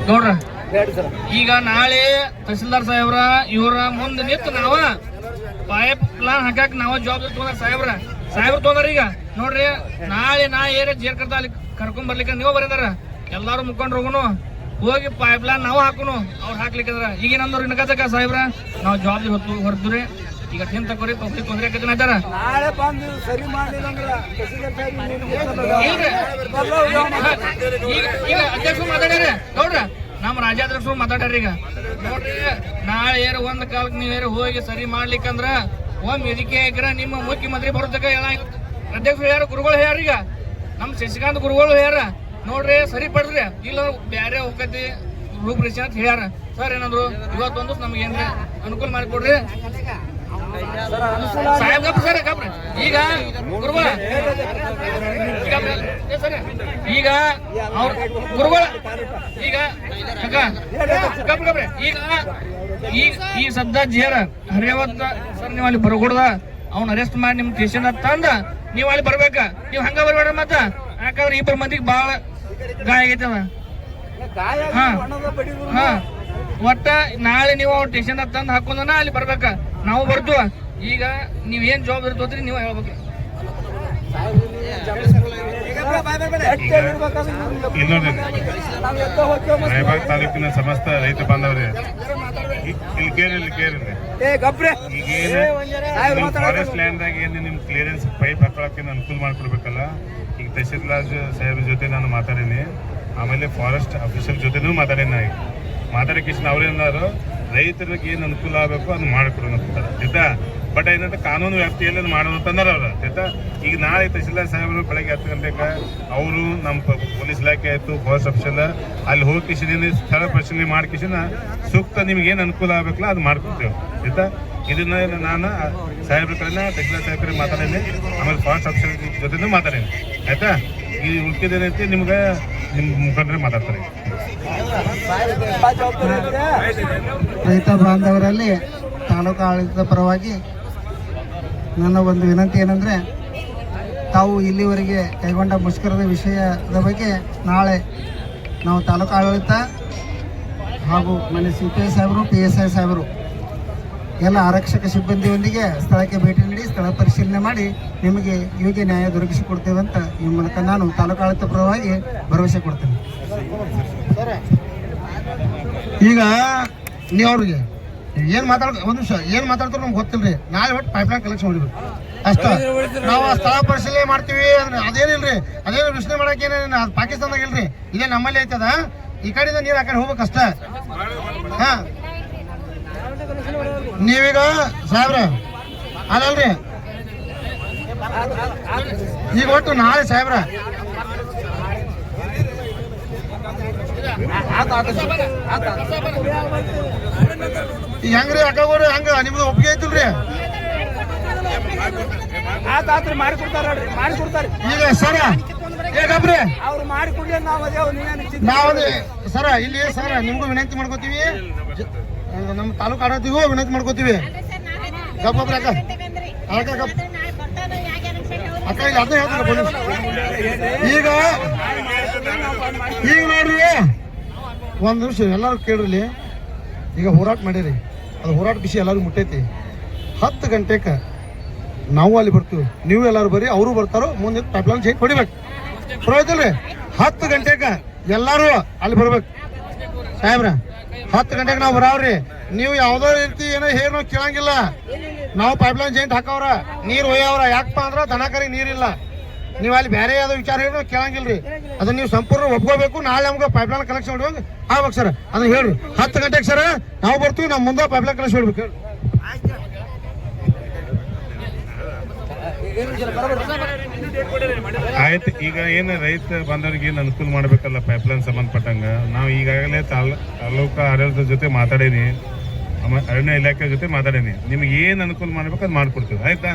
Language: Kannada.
ನೋಡ್ರ ಈಗ ನಾಳೆ ತಹಸೀಲ್ದಾರ್ ಸಾಹೇಬ್ರ ಇವ್ರ ಮುಂದೆ ನಿಂತು ನಾವ ಪೈಪ್ ಪ್ಲಾನ್ ಹಾಕಕ್ ನಾವ ಜವಾಬ್ದಾರಿ ತೊಗೊಂಡ್ರ ಸಾಹೇಬ್ರ ತೊಗೊಂಡ್ರ. ಈಗ ನೋಡ್ರಿ ನಾಳೆ ನಾ ಏರಿಯಾ ಜೇರ್ಕರ್ತ ಅಲ್ಲಿ ಕರ್ಕೊಂಡ್ ಬರ್ಲಿಕ್ಕೆ ನೀವು ಬರೀದಾರ ಎಲ್ಲಾರು ಮುಖಂಡ್ರು ಹೋಗುನು ಹೋಗಿ ಪೈಪ್ ಲೈನ್ ನಾವು ಹಾಕುನು ಅವ್ರು ಹಾಕ್ಲಿಕ್ಕಂದ್ರ ಈಗ ಏನಂದ್ರು ಇನ್ಕತಕ್ಕ ಸಾಹೇಬ್ರ ನಾವು ಜವಾಬ್ದಾರಿ ಹೊರದ್ರಿ ಈಗ ಟೀಮ್ ತಗೋರಿ ಪಬ್ಲಿಕ್ ತೊಂದ್ರೆ ಆಕೈತಿ ಅಂತಾರ. ಈಗ ಅಧ್ಯಕ್ಷರು ಮಾತಾಡ್ಯಾರ ನೋಡ್ರ ನಮ್ಮ ರಾಜ್ಯಾಧ್ಯಕ್ಷರು ಮಾತಾಡ್ಯಾರ. ಈಗ ನೋಡ್ರಿ ನಾಳೆ ಏರ ಒಂದ್ ಕಾಲಕ್ಕೆ ನೀವೇರ ಹೋಗಿ ಸರಿ ಮಾಡ್ಲಿಕ್ಕಂದ್ರ ಒಮ್ಮೆ ವೇದಿಕೆ ಹಾಕಿರ ನಿಮ್ಮ ಮುಖ್ಯಮಂತ್ರಿ ಬರೋದಕ್ಕ ಅಧ್ಯಕ್ಷರು ಹೇಳ್ಯಾರ, ಗುರುಗಳು ಹೇಳ್ಯಾರ. ಈಗ ನಮ್ ಶಶಿಕಾಂತ್ ಗುರುಗಳು ಹೇಳ್ಯಾರ ನೋಡ್ರಿ ಸರಿ ಪಡ್ರಿ ಇಲ್ಲ ಬ್ಯಾರೆ ಹೋಗತಿ ರೂಪರೇಷೆ ಅಂತ ಹೇಳ್ಯಾರ. ಸರ್ ಏನಂದ್ರು ಇವತ್ತೊಂದು ನಮ್ಗೆ ಏನ್ರಿ ಅನುಕೂಲ ಮಾಡಿಕೊಡ್ರಿ ಸಾಹೇಬ್ ಗಪ್ಪ ಸರ್ ಗಪ್ರಿ. ಈಗ ಗುರುಗಳ ಈಗ ಅವ್ರ ಗುರುಗಳ ಈಗ ಗಪ್ರಿ ಈಗ ಈ ಸದ್ದ ಜೇರ ಹರಿಯವತ್ತ ಸರ್ ನೀವು ಅಲ್ಲಿ ಬರಕೂಡ್ದ ಅವ್ನ ಅರೆಸ್ಟ್ ಮಾಡಿ ನಿಮ್ ಸ್ಟೇಷನ್ ತಂದ ನೀವ್ ಅಲ್ಲಿ ಬರ್ಬೇಕ. ನೀವ್ ಹಂಗ ಬರ್ಬೇಡ್ರಿ ಮತ್ತ ಯಾಕಂದ್ರೆ ಇಬ್ಬರು ಮಂದಿಗೆ ಬಾಳ ಗಾಯ ಆಗೈತದ. ಹಾ ಒಟ್ಟ ನಾಳೆ ನೀವು ಅವ್ರ ಸ್ಟೇಷನ್ ತಂದು ಹಾಕೊಂಡನ ಅಲ್ಲಿ ಬರ್ಬೇಕ ನಾವು ಬರ್ತೀವ. ಈಗ ನೀವ್ ಏನ್ ಜವಾಬ್ದಾರಿ ತೋದ್ರಿ ನೀವು ಹೇಳ್ಬೇಕು. ರಾಯಬಾಗ್ ತಾಲೂಕಿನ ಸಮಸ್ತ ರೈತ ಬಾಂಧವರೇ ಇಲ್ಲಿ ಕೇಳಿ ಫಾರೆಸ್ಟ್ ಲ್ಯಾಂಡ್ ದಾಗ ಏನು ನಿಮ್ ಕ್ಲಿಯರೆನ್ಸ್ ಪೈಪ್ ಹಾಕೊಳಕ್ಕೆ ಅನುಕೂಲ ಮಾಡ್ಕೊಡ್ಬೇಕಲ್ಲ. ಈಗ ತಹಶೀಲ್ದಾರ್ ಸಾಹೇಬ್ರ ಜೊತೆ ನಾನು ಮಾತಾಡೀನಿ, ಆಮೇಲೆ ಫಾರೆಸ್ಟ್ ಅಫಿಷಿಯಲ್ ಜೊತೆನೂ ಮಾತಾಡೀನಿ. ಮಾತಾಡೋಕೆ ಅವ್ರೇನಾದ್ರು ರೈತರಿಗೆ ಏನು ಅನುಕೂಲ ಆಗಬೇಕು ಅದು ಮಾಡಿಕೊಡೋಣ ಅಂತಾರೆ ಆಯ್ತಾ. ಬಟ್ ಏನಂತ ಕಾನೂನು ವ್ಯಾಪ್ತಿಯಲ್ಲಿ ಮಾಡೋದು ಅಂತಂದಾರ ಅವ್ರು ಆಯ್ತಾ. ಈಗ ನಾಳೆ ತಹಶೀಲ್ದಾರ್ ಸಾಹೇಬರು ಬೆಳಗ್ಗೆ 10 ಗಂಟೆಗೆ ಅವರು ನಮ್ಮ ಪೊಲೀಸ್ ಇಲಾಖೆ ಆಯ್ತು ಫಾರೆಸ್ಟ್ ಅಫಿಷಿಯಲ್ ಅಲ್ಲಿ ಹೋಗಿ ಕಿಶನ್ ಸ್ಥಳ ಪರಿಶೀಲನೆ ಮಾಡಿ ಕಿಶನ್ ಸೂಕ್ತ ನಿಮ್ಗೆ ಏನು ಅನುಕೂಲ ಆಗ್ಬೇಕಲ್ಲ ಅದು ಮಾಡ್ಕೊಡ್ತೇವೆ ಆಯ್ತಾ. ಇದನ್ನ ನಾನು ಸಾಹೇಬ್ರ ಕಡೆನ ತಹಶೀಲ್ದಾರ್ ಸಾಹೇಬ್ರಿಗೆ ಮಾತಾಡೀನಿ, ಆಮೇಲೆ ಫಾರೆಸ್ಟ್ ಅಫಿಷಿಯಲ್ ಜೊತೆನೂ ಮಾತಾಡೀನಿ ಆಯ್ತಾ. ಈ ಉಳ್ಕಿದೇನೈತಿ ನಿಮ್ಗೆ ನಿಮ್ಮ ಮುಖಂಡರೇ ಮಾತಾಡ್ತಾರೆ. ರೈತ ಬಾಂಧವರಲ್ಲಿ ತಾಲೂಕು ಆಡಳಿತದ ಪರವಾಗಿ ನನ್ನ ಒಂದು ವಿನಂತಿ ಏನಂದರೆ, ತಾವು ಇಲ್ಲಿವರೆಗೆ ಕೈಗೊಂಡ ಮುಷ್ಕರದ ವಿಷಯದ ಬಗ್ಗೆ ನಾಳೆ ನಾವು ತಾಲೂಕು ಆಡಳಿತ ಹಾಗೂ ಮನೆ CPI ಸಾಹೇಬರು PSI ಸಾಹೇಬರು ಎಲ್ಲ ಆರಕ್ಷಕ ಸಿಬ್ಬಂದಿಯೊಂದಿಗೆ ಸ್ಥಳಕ್ಕೆ ಭೇಟಿ ನೀಡಿ ಸ್ಥಳ ಪರಿಶೀಲನೆ ಮಾಡಿ ನಿಮಗೆ ಯೋಗ್ಯ ನ್ಯಾಯ ದೊರಕಿಸಿಕೊಡ್ತೇವೆ ಅಂತ ಈ ಮೂಲಕ ನಾನು ತಾಲೂಕು ಆಡಳಿತ ಪರವಾಗಿ ಭರವಸೆ ಕೊಡ್ತೇನೆ. ಈಗ ನೀವು ಅವ್ರಿಗೆ ಏನು ಒಂದು ನಿಮಿಷ ಏನು ಮಾತಾಡ್ತಾರೆ ನಮ್ಗೆ ಗೊತ್ತಿಲ್ಲರಿ. ನಾಳೆ ಒಟ್ಟು ಪೈಪ್ಲೈನ್ ಕಲೆಕ್ಷನ್ ಹೊಡಿಬೇಕು ಅಷ್ಟ. ನಾವು ಸ್ಥಳ ಪರಿಶೀಲನೆ ಮಾಡ್ತೀವಿ ಅದೇನಿಲ್ರಿ, ಅದೇನು ವಿಶ್ಲೇಷಣೆ ಮಾಡಕ್ಕೆ ಏನೇನು ಅದು ಪಾಕಿಸ್ತಾನದಾಗ ಇಲ್ರಿ, ಇಲ್ಲೇ ನಮ್ಮಲ್ಲಿ ಐತದ. ಈ ಕಡೆಯಿಂದ ನೀರು ಆ ಕಡೆ ಹೋಗ್ಬೇಕಷ್ಟ. ಹಾ ನೀವೀಗ ಸಾಹೇಬ್ರ ಅದಲ್ರಿ ಈಗ ಒಟ್ಟು ನಾಳೆ ಸಾಹೇಬ್ರ ಹೆಂಗ್ರಿ ಅಕ್ಕಗೋರಿ ಹಂಗ ನಿಮ್ದು ಒಪ್ಪಿಗೆ ಐತಿಲ್ರಿ? ಈಗ ಸರ ಹೇಗಬ್ರಿ ನಾವು ಸರ ಇಲ್ಲಿ ಸರ ನಿಮ್ಗೂ ವಿನಂತಿ ಮಾಡ್ಕೋತೀವಿ, ನಮ್ಮ ತಾಲೂಕು ಆಡಳಿತಗೂ ವಿನಂತಿ ಮಾಡ್ಕೋತೀವಿ. ಗಬ್ಬೊಬ್ರಿ ಅಕ್ಕ ಅಕ್ಕ ಅಕ್ಕ ಇಲ್ಲಿ ಅದನ್ನ ಹೇಳ್ತಾರೆ. ಈಗ ನೋಡ್ರಿ ಒಂದು ನಿಮಿಷ ಎಲ್ಲರೂ ಕೇಳ್ರಿ. ಈಗ ಹೋರಾಟ ಮಾಡಿರಿ, ಅದು ಹೋರಾಟ ವಿಷಯ ಎಲ್ಲರಿಗೂ ಮುಟ್ಟೈತಿ. 10 ಗಂಟೆಗೆ ನಾವು ಅಲ್ಲಿ ಬರ್ತೀವಿ, ನೀವು ಎಲ್ಲರೂ ಬರ್ರಿ, ಅವರು ಬರ್ತಾರೋ. ಮುಂದೆ ಪೈಪ್ಲೈನ್ ಚೇಂಜ್ ಹೊಡಿಬೇಕು ಬರೋದಿಲ್ರಿ. 10 ಗಂಟೆಗೆ ಎಲ್ಲರೂ ಅಲ್ಲಿ ಬರ್ಬೇಕು ಸಾಹೇಬ್ರ. 10 ಗಂಟೆಗೆ ನಾವು ಬರಾವ್ರಿ. ನೀವು ಯಾವುದೋ ರೀತಿ ಏನೋ ಹೇರ್ ನಾವು ಕೇಳಂಗಿಲ್ಲ. ನಾವು ಪೈಪ್ಲೈನ್ ಜೈಂಟ್ ಹಾಕವ್ರ ನೀರು ಒಯ್ಯವ್ರ. ಯಾಕಪ್ಪ ಅಂದ್ರೆ ದನಕರಿಗೆ ನೀರಿಲ್ಲ. ನೀವು ಅಲ್ಲಿ ಬೇರೆ ಯಾವ್ದೋ ವಿಚಾರ ಹೇಳಿ ನಾವು ಕೇಳಂಗಿಲ್ರಿ. ಅದನ್ನ ನೀವು ಸಂಪೂರ್ಣ ಒಪ್ಕೋಬೇಕು. ನಾಳೆ ನಮ್ಗೆ ಪೈಪ್ಲೈನ್ ಕಲೆಕ್ಷನ್ ಹೊಡುವಾಗ ಆಗ್ಬೇಕು ಸರ್. ಅದನ್ನ ಹೇಳ್ರಿ 10 ಗಂಟೆಗೆ ಸರ್ ನಾವು ಬರ್ತೀವಿ. ನಮ್ಮ ಮುಂದೆ ಪೈಪ್ಲೈನ್ ಕಲೆಕ್ಷನ್ ಹೊಡ್ಬೇಕು. ಆಯ್ತು. ಈಗ ಏನು ರೈತ ಬಂದವ್ರಿಗೆ ಏನು ಅನುಕೂಲ ಮಾಡ್ಬೇಕಲ್ಲ ಪೈಪ್ಲೈನ್ ಸಂಬಂಧಪಟ್ಟಂಗ ನಾವು ಈಗಾಗಲೇ ತಾಲೂಕು ಆಡಳಿತದ ಜೊತೆ ಮಾತಾಡೀನಿ, ಅರಣ್ಯ ಇಲಾಖೆ ಜೊತೆ ಮಾತಾಡೀನಿ. ನಿಮ್ಗೆ ಏನು ಅನುಕೂಲ ಮಾಡ್ಬೇಕು ಅದು ಮಾಡ್ಕೊಡ್ತೀವಿ ಆಯ್ತಾ.